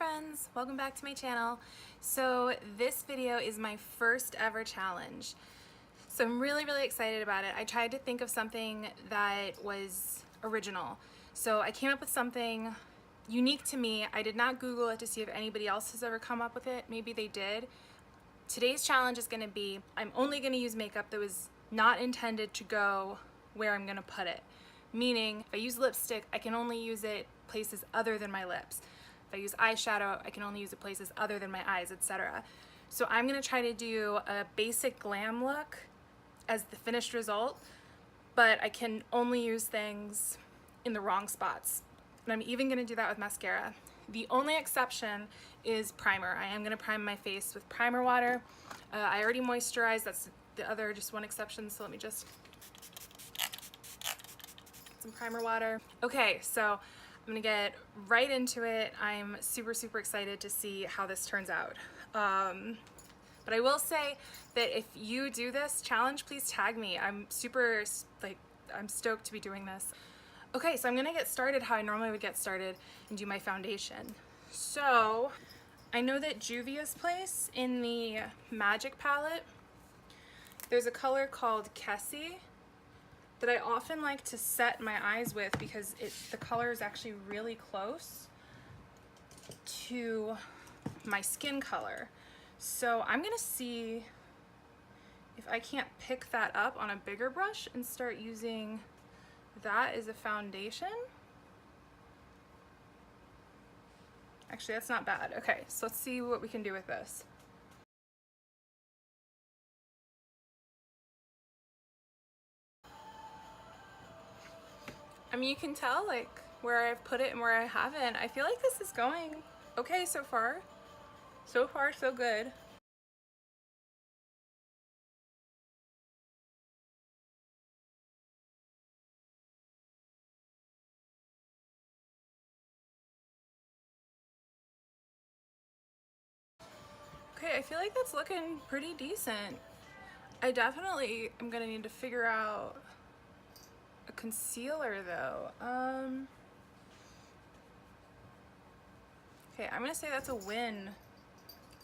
friends, welcome back to my channel. So this video is my first ever challenge. So I'm really excited about it. I tried to think of something that was original. So I came up with something unique to me. I did not Google it to see if anybody else has ever come up with it. Maybe they did. Today's challenge is gonna be, I'm only gonna use makeup that was not intended to go where I'm gonna put it. Meaning, if I use lipstick, I can only use it places other than my lips. If I use eyeshadow, I can only use it places other than my eyes, etc. So I'm gonna try to do a basic glam look as the finished result, but I can only use things in the wrong spots. And I'm even gonna do that with mascara. The only exception is primer. I am gonna prime my face with primer water. I already moisturized, that's the other, just one exception, so let me just get some primer water. Okay, so I'm gonna get right into it. I'm super excited to see how this turns out. But I will say that if you do this challenge, please tag me. I'm I'm stoked to be doing this. Okay, so I'm gonna get started how I normally would get started and do my foundation. So I know that Juvia's Place in the Magic palette, there's a color called Kessie that I often like to set my eyes with because the color is actually really close to my skin color. So I'm gonna see if I can't pick that up on a bigger brush and start using that as a foundation. Actually, that's not bad. Okay, so let's see what we can do with this. I mean, you can tell like where I've put it and where I haven't. I feel like this is going okay so far. So far, so good. Okay, I feel like that's looking pretty decent. I definitely am gonna need to figure out a concealer though. Okay, I'm gonna say that's a win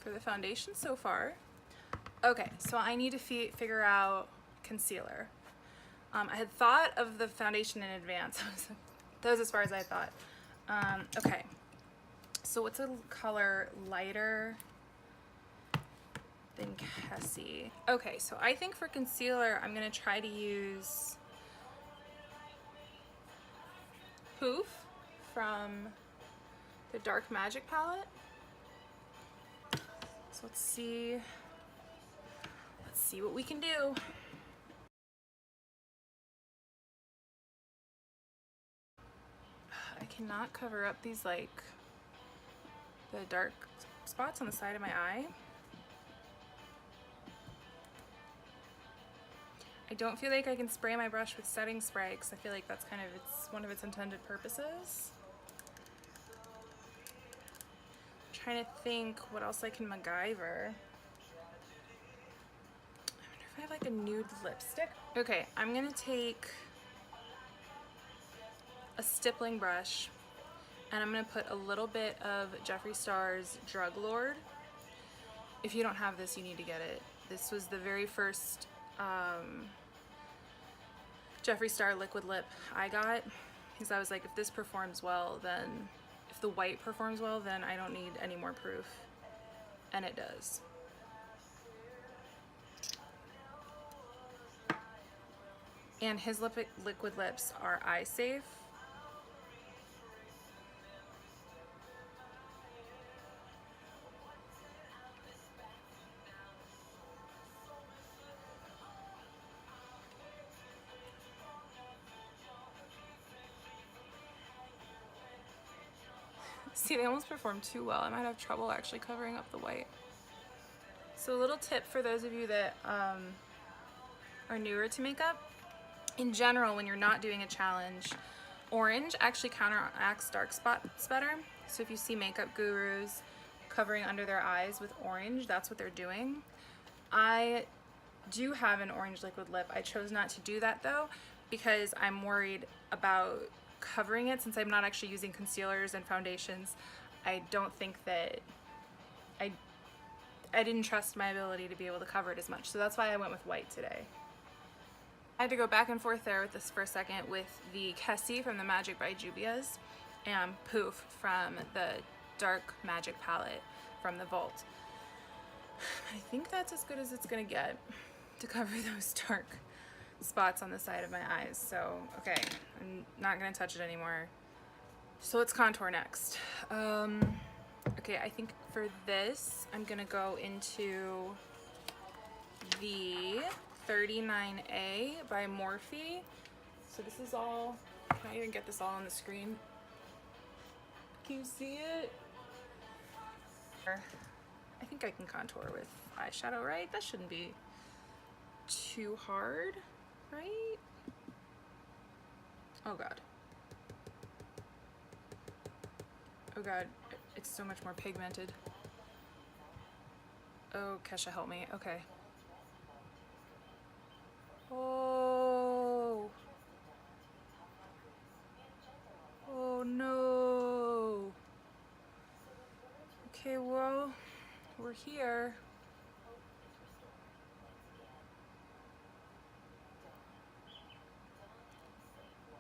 for the foundation so far. Okay, so I need to figure out concealer. I had thought of the foundation in advance. That was as far as I thought. Okay, so what's a color lighter than Kessie? Okay, so I think for concealer, I'm gonna try to use Poof from the Dark Magic palette. So let's see what we can do. I cannot cover up these the dark spots on the side of my eye. I don't feel like I can spray my brush with setting spray because I feel like that's kind of one of its intended purposes. I'm trying to think what else I can MacGyver. I wonder if I have like a nude lipstick. Okay, I'm gonna take a stippling brush and I'm gonna put a little bit of Jeffree Star's Drug Lord. If you don't have this, you need to get it. This was the very first Jeffree Star liquid lip I got because I was like, if this performs well, then if the white performs well, then I don't need any more proof, and it does. And his liquid lips are eye safe. See, they almost performed too well. I might have trouble actually covering up the white. So a little tip for those of you that are newer to makeup. In general, when you're not doing a challenge, orange actually counteracts dark spots better. So if you see makeup gurus covering under their eyes with orange, that's what they're doing. I do have an orange liquid lip. I chose not to do that though because I'm worried about covering it since I'm not actually using concealers and foundations. I don't think that I didn't trust my ability to be able to cover it as much. So that's why I went with white today. I had to go back and forth there with this for a second with the Kessie from the Magic by Juvia's and Poof from the Dark Magic palette from the Vault. I think that's as good as it's gonna get to cover those dark spots on the side of my eyes. So, okay, I'm not gonna touch it anymore. So let's contour next. Okay, I think for this, I'm gonna go into the 39A by Morphe. So this is all, can I even get this all on the screen? Can you see it? I think I can contour with eyeshadow, right? That shouldn't be too hard, right? Oh God. Oh God, it's so much more pigmented. Oh, Kesha, help me. Okay. Oh. Oh no. Okay, well, we're here.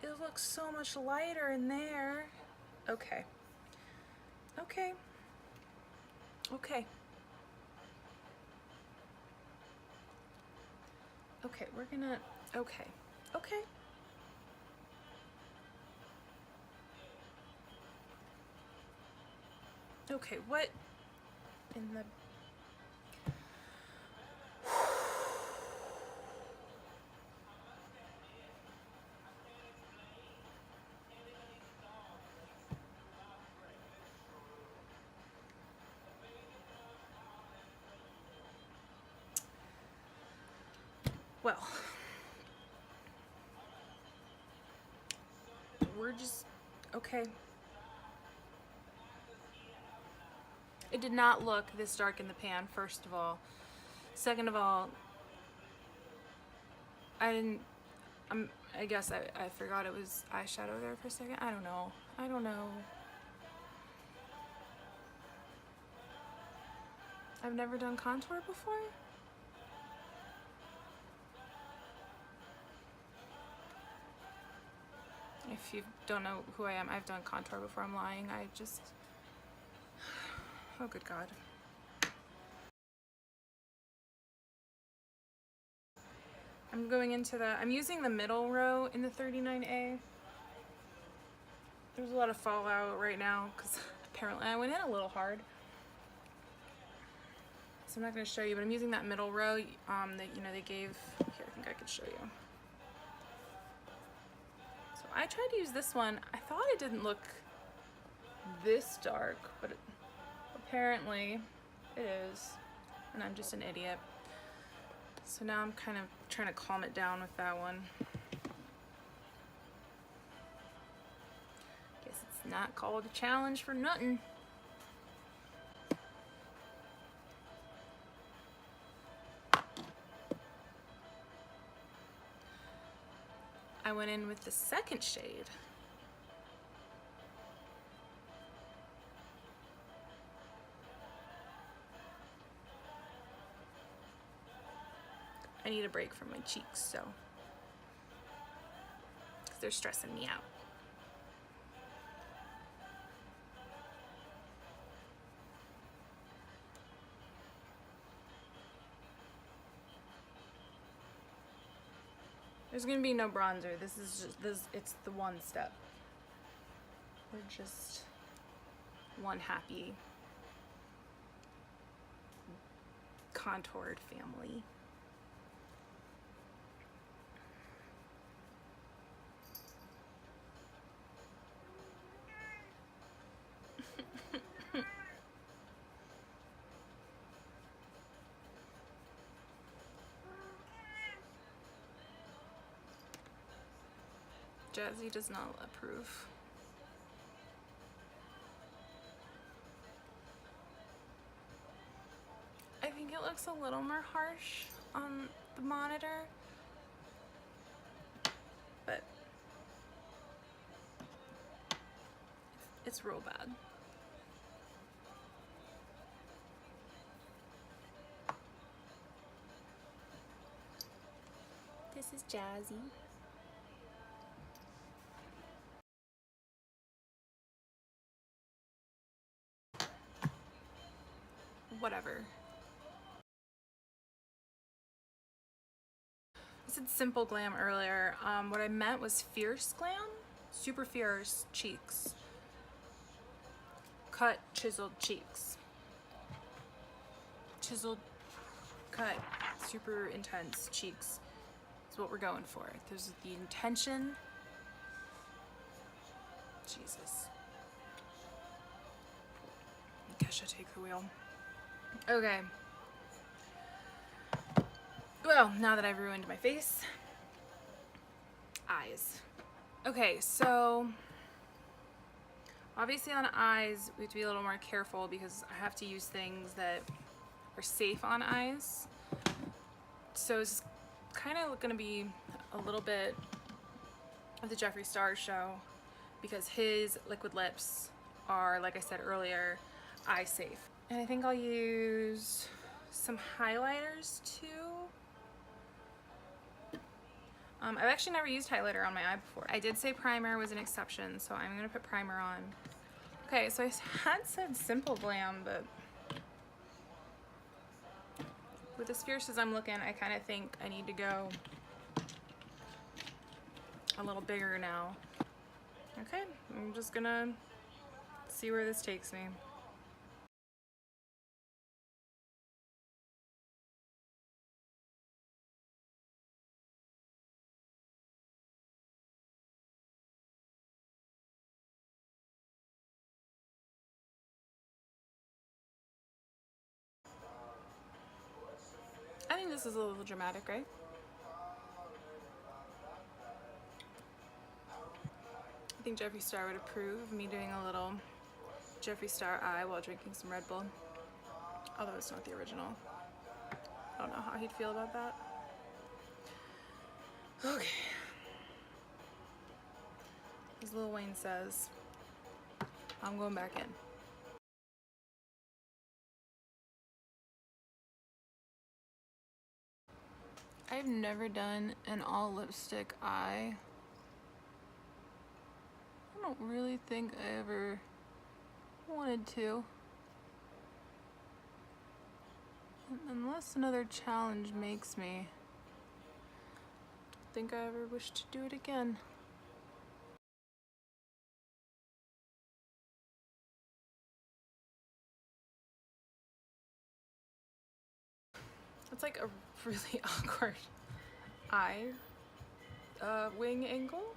It looks so much lighter in there. Okay. Okay. Okay. Okay, we're gonna, okay. Okay. Okay, what in the... Well, we're just, okay. It did not look this dark in the pan, first of all. Second of all, I guess I forgot it was eyeshadow there for a second. I don't know. I don't know. I've never done contour before. If you don't know who I am, I've done contour before. I'm lying. I just... Oh, good God. I'm going into the... I'm using the middle row in the 39A. There's a lot of fallout right now because apparently I went in a little hard. So I'm not going to show you, but I'm using that middle row that, you know, they gave... Here, I think I could show you. So I tried to use this one. I thought it didn't look this dark, but apparently it is. And I'm just an idiot. So now I'm kind of trying to calm it down with that one. Guess it's not called a challenge for nothing. I went in with the second shade. I need a break from my cheeks, so, because they're stressing me out. There's gonna be no bronzer. This is just it's the one step. We're just one happy contoured family. Jazzy does not approve. I think it looks a little more harsh on the monitor, but it's real bad. This is Jazzy. Whatever. I said simple glam earlier. What I meant was fierce glam. Super fierce cheeks. Cut, chiseled cheeks. Chiseled, cut, super intense cheeks is what we're going for. There's the intention. Jesus. Kesha, take the wheel. Okay. Well, now that I've ruined my face, eyes. Okay, so obviously on eyes, we have to be a little more careful because I have to use things that are safe on eyes. So it's kind of going to be a little bit of the Jeffree Star show because his liquid lips are, like I said earlier, eye safe. And I think I'll use some highlighters too. I've actually never used highlighter on my eye before. I did say primer was an exception, so I'm gonna put primer on. Okay, so I had said simple glam, but with as fierce as I'm looking, I kind of think I need to go a little bigger now. Okay, I'm just gonna see where this takes me. I think this is a little dramatic, right? I think Jeffree Star would approve of me doing a little Jeffree Star eye while drinking some Red Bull. Although it's not the original. I don't know how he'd feel about that. Okay. As Lil Wayne says, I'm going back in. I've never done an all lipstick eye. I don't really think I ever wanted to. Unless another challenge makes me. I don't think I ever wish to do it again. It's like a really awkward eye wing angle.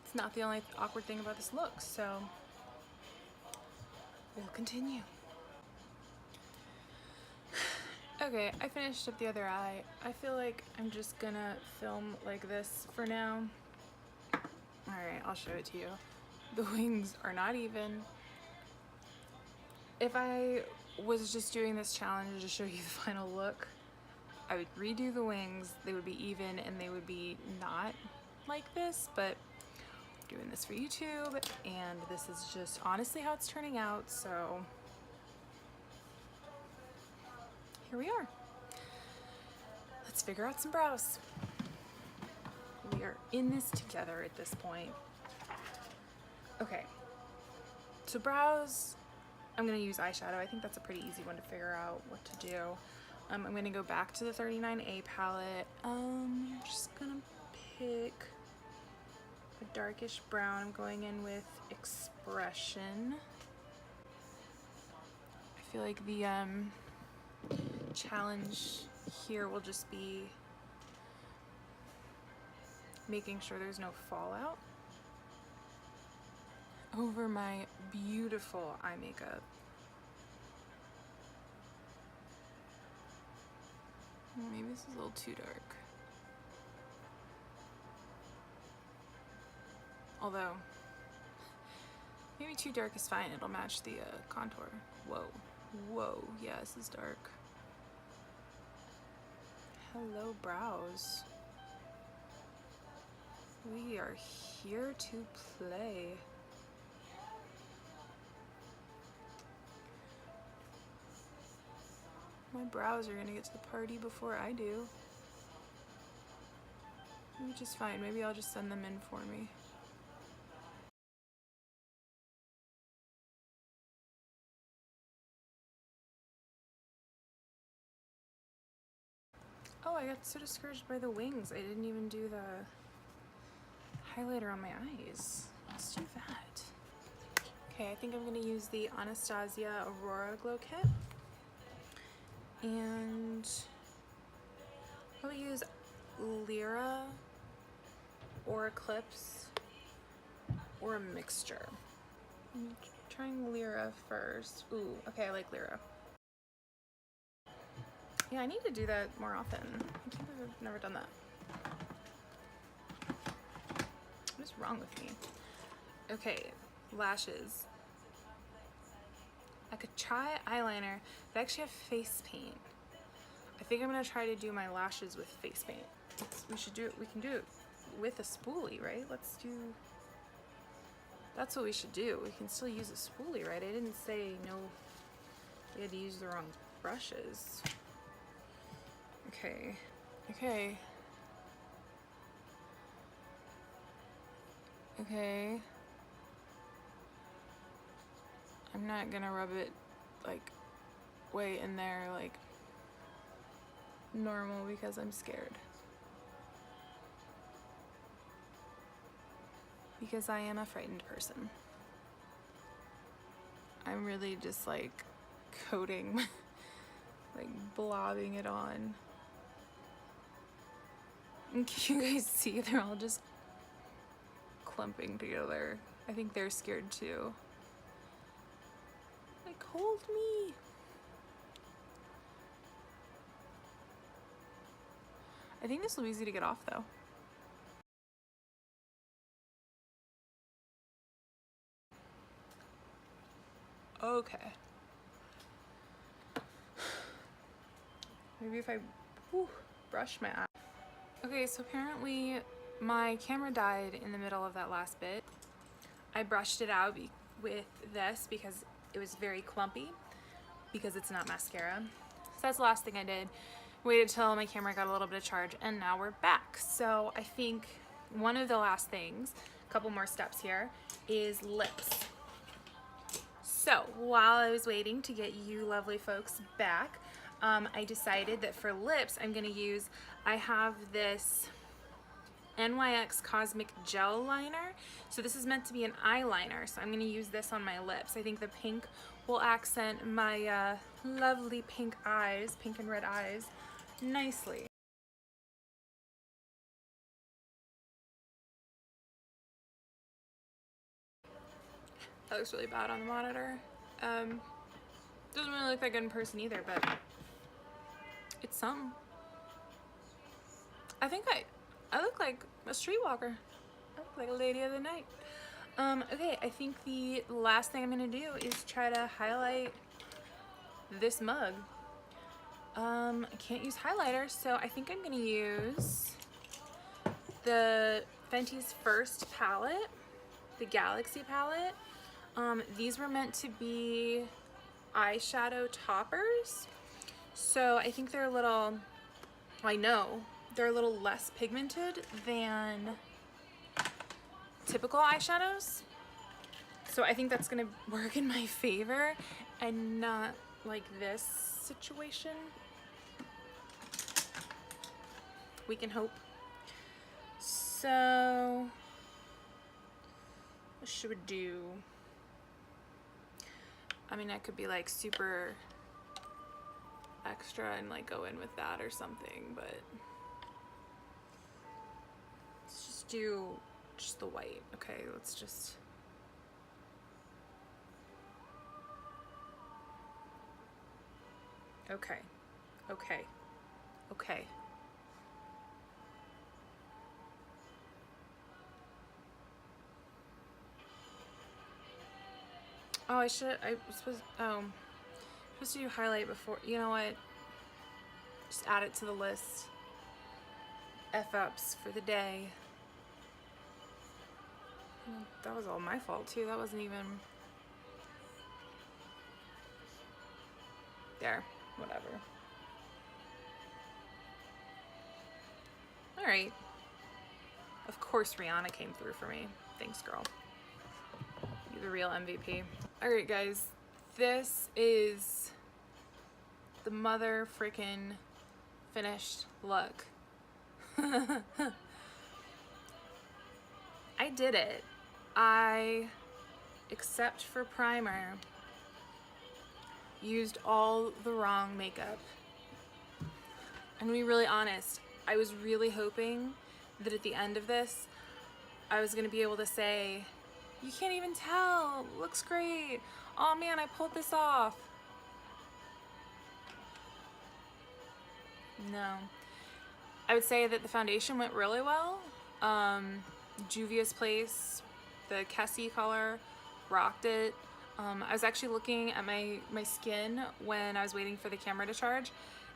It's not the only awkward thing about this look, so we'll continue. Okay, I finished up the other eye. I feel like I'm just gonna film like this for now. Alright, I'll show it to you. The wings are not even. If I was just doing this challenge to show you the final look, I would redo the wings, they would be even and they would be not like this, but I'm doing this for YouTube and this is just honestly how it's turning out, so here we are. Let's figure out some brows. We are in this together at this point. Okay, so brows, I'm gonna use eyeshadow. I think that's a pretty easy one to figure out what to do. I'm gonna go back to the 39A palette. I'm just gonna pick a darkish brown. I'm going in with Expression. I feel like the challenge here will just be making sure there's no fallout over my beautiful eye makeup. Maybe this is a little too dark. Although, maybe too dark is fine. It'll match the contour. Whoa. Whoa. Yeah, this is dark. Hello, brows. We are here to play. My brows are gonna get to the party before I do. Which is fine. Maybe I'll just send them in for me. Oh, I got so discouraged by the wings. I didn't even do the highlighter on my eyes. Let's do that. Okay, I think I'm gonna use the Anastasia Aurora Glow Kit. And I'll use Lyra or Eclipse or a mixture. I'm trying Lyra first. Ooh, okay, I like Lyra. Yeah, I need to do that more often. I can't believe I've never done that. What is wrong with me? Okay, lashes. I could try eyeliner, but I actually have face paint. I think I'm gonna try to do my lashes with face paint. We should do it. We can do it with a spoolie, right? Let's do. That's what we should do. We can still use a spoolie, right? I didn't say no. We had to use the wrong brushes. Okay. Okay. Okay. I'm not gonna rub it like way in there like normal because I'm scared. Because I am a frightened person. I'm really just like coating, like blobbing it on. And can you guys see they're all just clumping together? I think they're scared too. Like, hold me. I think this will be easy to get off though. Okay. Maybe if I brush my eye. Okay, so apparently my camera died in the middle of that last bit. I brushed it out with this because it was very clumpy because it's not mascara. So that's the last thing I did. Waited till my camera got a little bit of charge and now we're back. So I think one of the last things, a couple more steps here, is lips. So while I was waiting to get you lovely folks back, I decided that for lips I'm gonna use, I have this NYX Cosmic Gel Liner. So this is meant to be an eyeliner, so I'm gonna use this on my lips. I think the pink will accent my lovely pink eyes, pink and red eyes, nicely. That looks really bad on the monitor. Doesn't really look that good in person either, but it's something. I think I look like a streetwalker. I look like a lady of the night. Okay, I think the last thing I'm gonna do is try to highlight this mug. I can't use highlighter, so I think I'm gonna use the Fenty's First palette, the Galaxy palette. These were meant to be eyeshadow toppers, so I think they're a little, I know, they're a little less pigmented than typical eyeshadows. So I think that's gonna work in my favor and not like this situation. We can hope. So what should we do? I mean, I could be like super extra and like go in with that or something, but let's just do just the white. Okay, let's just. Okay, okay, okay. Oh, I was supposed to do highlight before. You know what? Just add it to the list. F-ups for the day. That was all my fault too. That wasn't even. There, whatever. All right. Of course Rihanna came through for me. Thanks, girl. You're the real MVP. All right, guys. This is the mother frickin' finished look. I did it. Except for primer, used all the wrong makeup. And to be really honest, I was really hoping that at the end of this, I was gonna be able to say, you can't even tell, looks great. Oh man, I pulled this off. No. I would say that the foundation went really well. Juvia's Place, the Kessie color, rocked it. I was actually looking at my skin when I was waiting for the camera to charge,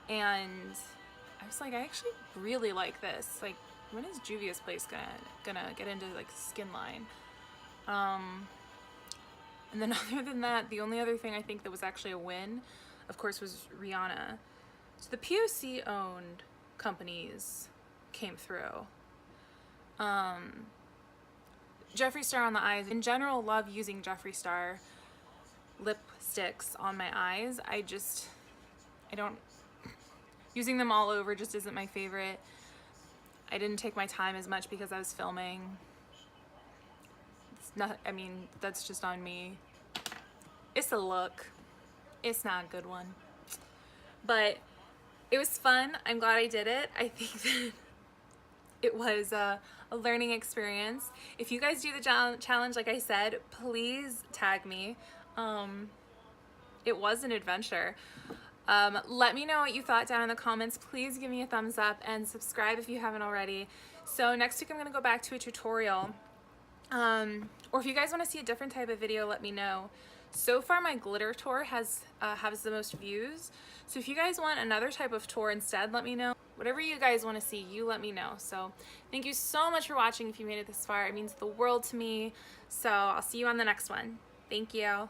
and I was like, I actually really like this. Like, when is Juvia's Place gonna get into like skin line? And then other than that, the only other thing I think that was actually a win, of course, was Rihanna. So the POC owned companies came through. Jeffree Star on the eyes. In general, love using Jeffree Star lipsticks on my eyes. I don't, using them all over just isn't my favorite. I didn't take my time as much because I was filming. It's not, I mean, that's just on me. It's a look. It's not a good one. But it was fun. I'm glad I did it. I think that it was a learning experience. If you guys do the challenge, like I said, please tag me. It was an adventure. Let me know what you thought down in the comments. Please give me a thumbs up and subscribe if you haven't already. So next week I'm gonna go back to a tutorial. Or if you guys want to see a different type of video, let me know. So far my glitter tour has the most views. So if you guys want another type of tour instead, let me know. Whatever you guys want to see, you let me know. So thank you so much for watching. If you made it this far, it means the world to me. So I'll see you on the next one. Thank you.